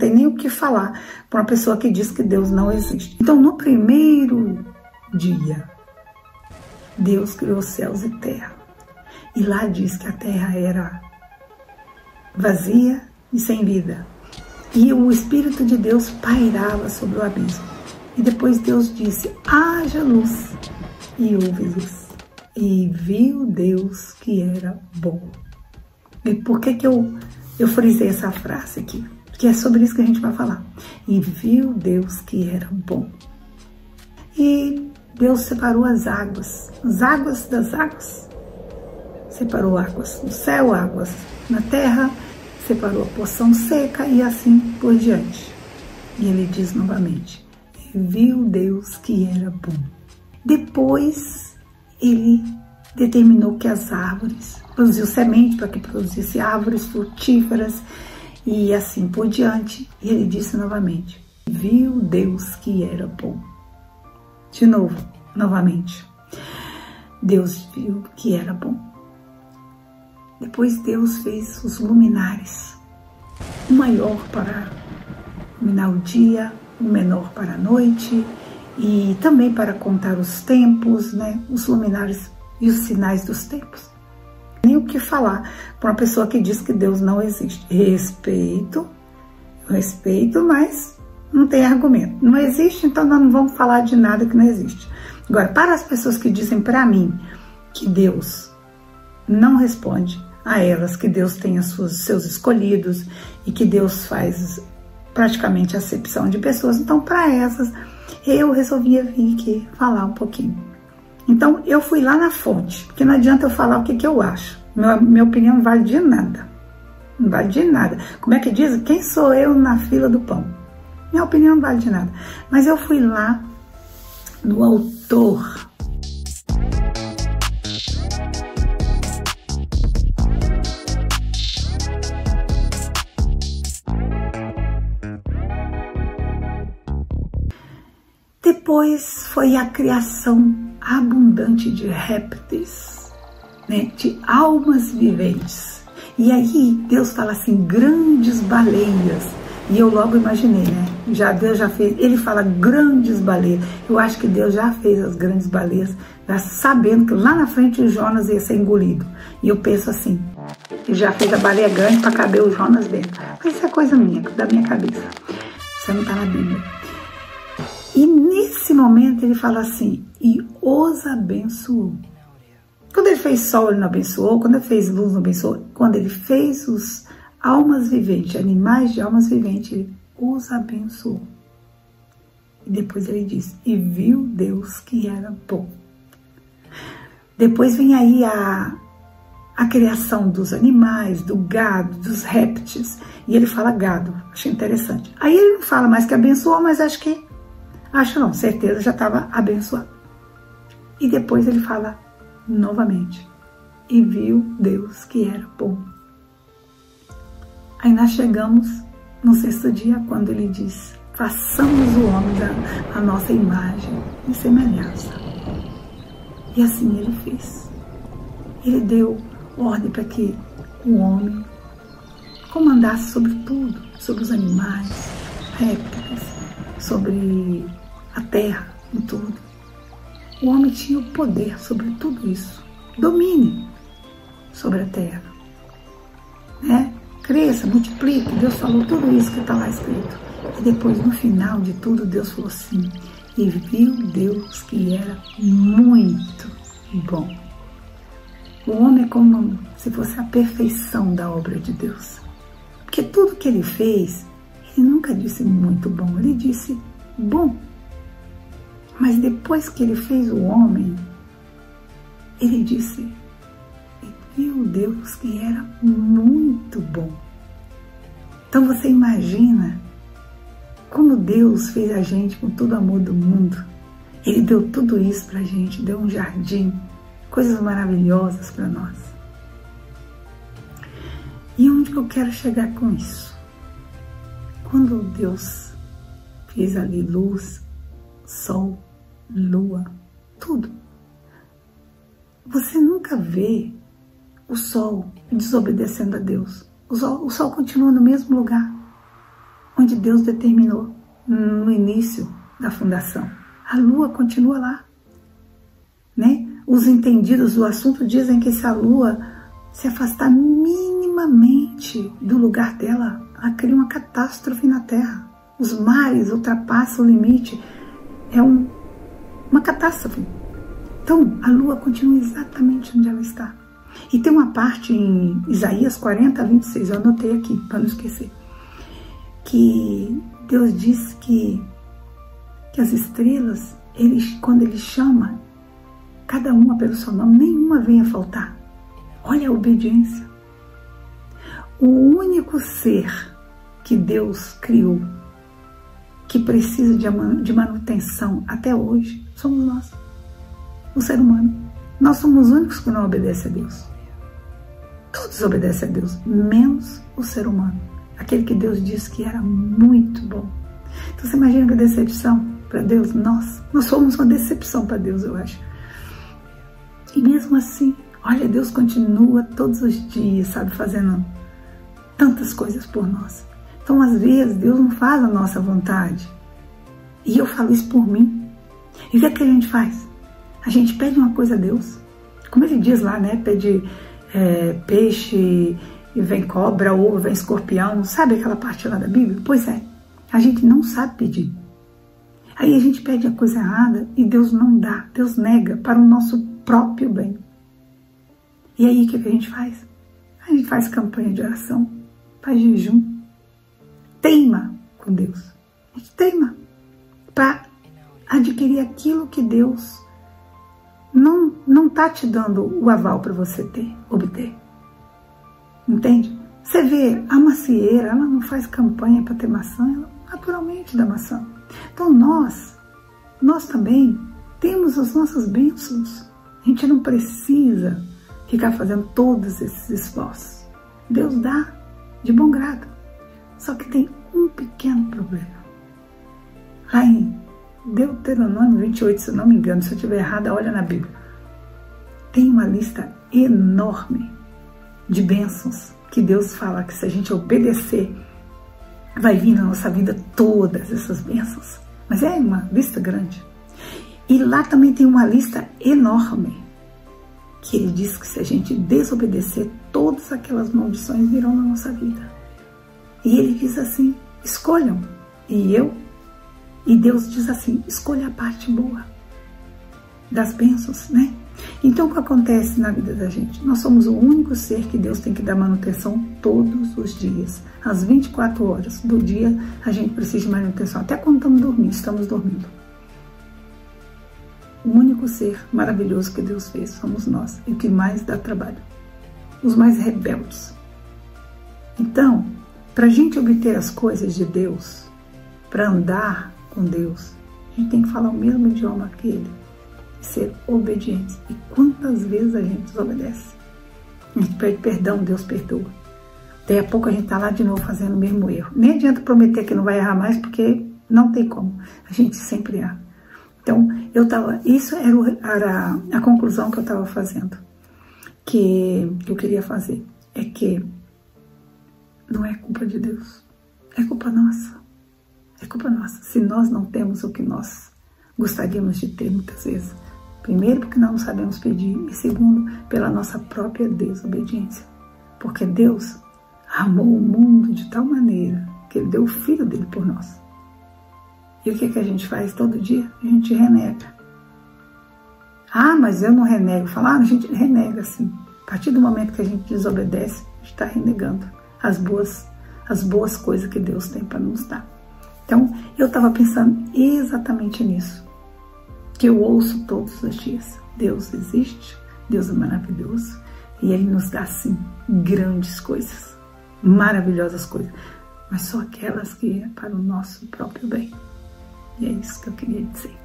sei nem o que falar para uma pessoa que diz que Deus não existe. Então, no primeiro dia, Deus criou céus e terra. E lá diz que a terra era vazia e sem vida. E o Espírito de Deus pairava sobre o abismo. E depois Deus disse, haja luz. E houve luz. E viu Deus que era bom. E por que eu frisei essa frase aqui? Porque é sobre isso que a gente vai falar. E viu Deus que era bom. E Deus separou as águas das águas. Separou águas no céu, águas na terra, separou a porção seca e assim por diante. E ele diz novamente, viu Deus que era bom. Depois ele determinou que as árvores, produziu semente para que produzisse árvores frutíferas e assim por diante. E ele disse novamente, viu Deus que era bom. De novo, novamente, Deus viu que era bom. Depois Deus fez os luminares, o maior para iluminar o dia, o menor para a noite e também para contar os tempos, né? Os luminares e os sinais dos tempos. Nem o que falar para uma pessoa que diz que Deus não existe. Respeito, mas não tem argumento. Não existe, então nós não vamos falar de nada que não existe. Agora, para as pessoas que dizem para mim que Deus não responde a elas, que Deus tem seus escolhidos e que Deus faz praticamente acepção de pessoas, então para essas eu resolvi vir aqui falar um pouquinho. Então eu fui lá na fonte, porque não adianta eu falar o que eu acho. Minha opinião não vale de nada. Não vale de nada. Como é que diz? Quem sou eu na fila do pão? Minha opinião não vale de nada. Mas eu fui lá no autor. Depois foi a criação abundante de répteis, né, de almas viventes. E aí Deus fala assim, grandes baleias. E eu logo imaginei, né? Deus já fez, ele fala grandes baleias. Eu acho que Deus já fez as grandes baleias, já sabendo que lá na frente o Jonas ia ser engolido. E eu penso assim, ele já fez a baleia grande para caber o Jonas dentro. Mas isso é coisa minha, da minha cabeça. Isso não está na Bíblia. E nesse momento ele fala assim, e os abençoou. Quando ele fez sol, ele não abençoou. Quando ele fez luz, não abençoou. Quando ele fez os almas viventes, animais de almas viventes, ele os abençoou. E depois ele diz, e viu Deus que era bom. Depois vem aí a criação dos animais, do gado, dos répteis. E ele fala gado, achei interessante. Aí ele não fala mais que abençoou, mas acho não, certeza já estava abençoado. E depois ele fala novamente, e viu Deus que era bom. Aí nós chegamos no sexto dia, quando ele diz, façamos o homem a nossa imagem e semelhança. E assim ele fez. Ele deu ordem para que o homem comandasse sobre tudo, sobre os animais, répteis, sobre a terra, em tudo. O homem tinha o poder sobre tudo isso. Domine sobre a terra. Né? Cresça, multiplique. Deus falou tudo isso que está lá escrito. E depois, no final de tudo, Deus falou assim, e viu Deus que era muito bom. O homem é como se fosse a perfeição da obra de Deus. Porque tudo que ele fez, ele nunca disse muito bom, ele disse bom. Mas depois que ele fez o homem, ele disse, e viu Deus que era muito bom. Então você imagina como Deus fez a gente com todo o amor do mundo. Ele deu tudo isso pra gente, deu um jardim, coisas maravilhosas para nós. E onde que eu quero chegar com isso? Quando Deus fez ali luz, sol, lua, tudo. Você nunca vê o sol desobedecendo a Deus. O sol continua no mesmo lugar onde onde Deus determinou no início da fundação. A lua continua lá, né? Os entendidos do assunto dizem que se a lua se afastar minimamente do lugar dela, ela cria uma catástrofe na Terra. Os mares ultrapassam o limite, é uma catástrofe. Então, a lua continua exatamente onde ela está. E tem uma parte em Isaías 40, 26, eu anotei aqui, para não esquecer, que Deus diz que as estrelas, quando Ele chama cada uma pelo seu nome, nenhuma vem a faltar. Olha a obediência. O único ser que Deus criou, que precisa de manutenção até hoje, somos nós, o ser humano. Nós somos os únicos que não obedecem a Deus. Todos obedecem a Deus, menos o ser humano. Aquele que Deus disse que era muito bom. Então você imagina que decepção para Deus? Nós somos uma decepção para Deus, eu acho. E mesmo assim, olha, Deus continua todos os dias, sabe, fazendo tantas coisas por nós. Então, às vezes, Deus não faz a nossa vontade. E eu falo isso por mim. E o que é que a gente faz? A gente pede uma coisa a Deus. Como ele diz lá, né? Pede peixe e vem cobra, ou vem escorpião. Sabe aquela parte lá da Bíblia? Pois é. A gente não sabe pedir. Aí a gente pede a coisa errada e Deus não dá. Deus nega para o nosso próprio bem. E aí o que a gente faz? A gente faz campanha de oração, faz jejum, teima com Deus. A gente teima para adquirir aquilo que Deus não está te dando o aval para você obter. Entende? Você vê, a macieira, ela não faz campanha para ter maçã, ela naturalmente dá maçã. Então nós também temos as nossas bênçãos. A gente não precisa ficar fazendo todos esses esforços. Deus dá de bom grado. Só que tem um pequeno problema. Lá em Deuteronômio 28, se eu não me engano, se eu estiver errada, olha na Bíblia. Tem uma lista enorme de bênçãos que Deus fala que se a gente obedecer, vai vir na nossa vida todas essas bênçãos. Mas é uma lista grande. E lá também tem uma lista enorme, que ele diz que se a gente desobedecer, todas aquelas maldições virão na nossa vida. E ele diz assim, escolham. E Deus diz assim, escolha a parte boa das bênçãos, né? Então o que acontece na vida da gente? Nós somos o único ser que Deus tem que dar manutenção todos os dias. Às 24 horas do dia a gente precisa de manutenção. Até quando estamos dormindo. O único ser maravilhoso que Deus fez somos nós. E o que mais dá trabalho. Os mais rebeldes. Então, para a gente obter as coisas de Deus, para andar com Deus, a gente tem que falar o mesmo idioma que Ele. Ser obediente. E quantas vezes a gente desobedece? A gente pede perdão, Deus perdoa. Daqui a pouco a gente está lá de novo fazendo o mesmo erro. Nem adianta prometer que não vai errar mais, porque não tem como. A gente sempre erra. Então, isso era a conclusão que eu estava fazendo. Que eu queria fazer. É que não é culpa de Deus. É culpa nossa. É culpa nossa. Se nós não temos o que nós gostaríamos de ter muitas vezes. Primeiro, porque nós não sabemos pedir. E segundo, pela nossa própria desobediência. Porque Deus amou o mundo de tal maneira que Ele deu o Filho dele por nós. E o que a gente faz todo dia? A gente renega. Ah, mas eu não renego. Falar, a gente renega sim. A partir do momento que a gente desobedece, a gente está renegando as boas coisas que Deus tem para nos dar. Então, eu estava pensando exatamente nisso. Que eu ouço todos os dias. Deus existe, Deus é maravilhoso. E Ele nos dá, sim, grandes coisas. Maravilhosas coisas. Mas só aquelas que é para o nosso próprio bem. E é isso que eu queria dizer.